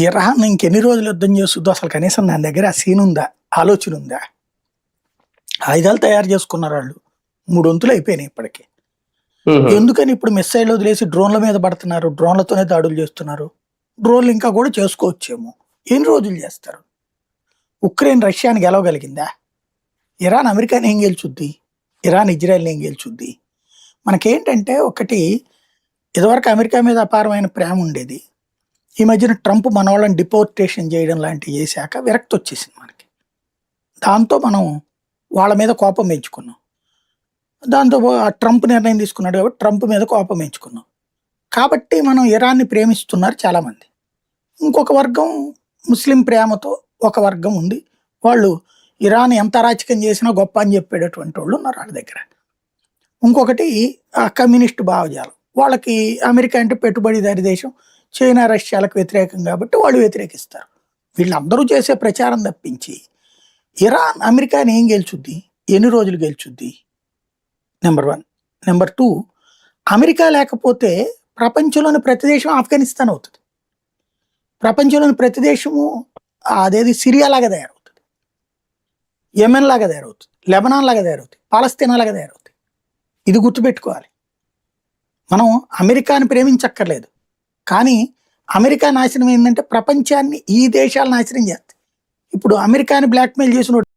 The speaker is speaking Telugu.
ఇరాన్ ఇంకెన్ని రోజులు యుద్ధం చేస్తుందో అసలు కనీసం దాని దగ్గర ఆ సీన్ ఉందా? ఆలోచన ఉందా? ఆయుధాలు తయారు చేసుకున్నారు వాళ్ళు. 3 వంతులు అయిపోయినాయి ఇప్పటికి. హుహు. ఎందుకని ఇప్పుడు మిస్సైల్ వదిలేసి డ్రోన్ల మీద పడుతున్నారు? డ్రోన్లతోనే దాడులు చేస్తున్నారు. డ్రోన్లు ఇంకా కూడా చేసుకోవచ్చేమో. ఎన్ని రోజులు చేస్తారు? ఉక్రెయిన్ రష్యాని గెలవగలిగిందా? ఇరాన్ అమెరికాని ఏం గెలుచుద్ది? ఇరాన్ ఇజ్రాయెల్ని ఏం గెలుచుద్ది? మనకేంటంటే ఒకటి ఇదివరకు అమెరికా మీద అపారమైన ప్రేమ ఉండేది. ఈ మధ్యన ట్రంప్ మనోళ్ళని డిపోర్టేషన్ చేయడం లాంటివి చేశాక విరక్తి వచ్చేసింది మనకి. దాంతో మనం వాళ్ళ మీద కోపం పెంచుకున్నాం. దాంతో ఆ ట్రంప్ నిర్ణయం తీసుకున్నాడు కాబట్టి ట్రంప్ మీద కోపం పెంచుకున్నాం. కాబట్టి మనం ఇరాన్ని ప్రేమిస్తున్నారు చాలామంది. ఇంకొక వర్గం ముస్లిం ప్రేమతో ఒక వర్గం ఉంది. వాళ్ళు ఇరాన్ ఎంత అరాచకం చేసినా గొప్ప అని చెప్పేటటువంటి వాళ్ళు ఉన్నారు వాళ్ళ దగ్గర. ఇంకొకటి కమ్యూనిస్ట్ భావజాలం. వాళ్ళకి అమెరికా అంటే పెట్టుబడిదారి దేశం, చైనా రష్యాలకు వ్యతిరేకం కాబట్టి వాళ్ళు వ్యతిరేకిస్తారు. వీళ్ళందరూ చేసే ప్రచారం తప్పించి ఇరాన్ అమెరికాని ఏం గెలుచుద్ది? ఎన్ని రోజులు గెలుచుద్ది? నెంబర్ 1. నెంబర్ 2, అమెరికా లేకపోతే ప్రపంచంలోని ప్రతి దేశం ఆఫ్ఘనిస్తాన్ అవుతుంది. ప్రపంచంలోని ప్రతి దేశము అదేది సిరియా లాగా తయారవుతుంది, యెమెన్ లాగా తయారవుతుంది, లెబనాన్ లాగా తయారవుతుంది, పాలస్తీనా లాగా తయారవుతుంది. ఇది గుర్తుపెట్టుకోవాలి. మనం అమెరికాని ప్రేమించక్కర్లేదు, కానీ అమెరికా నాశనం ఏంటంటే ప్రపంచాన్ని ఈ దేశాలు నాశనం చేస్తాయి. ఇప్పుడు అమెరికాని బ్లాక్మెయిల్ చేసిన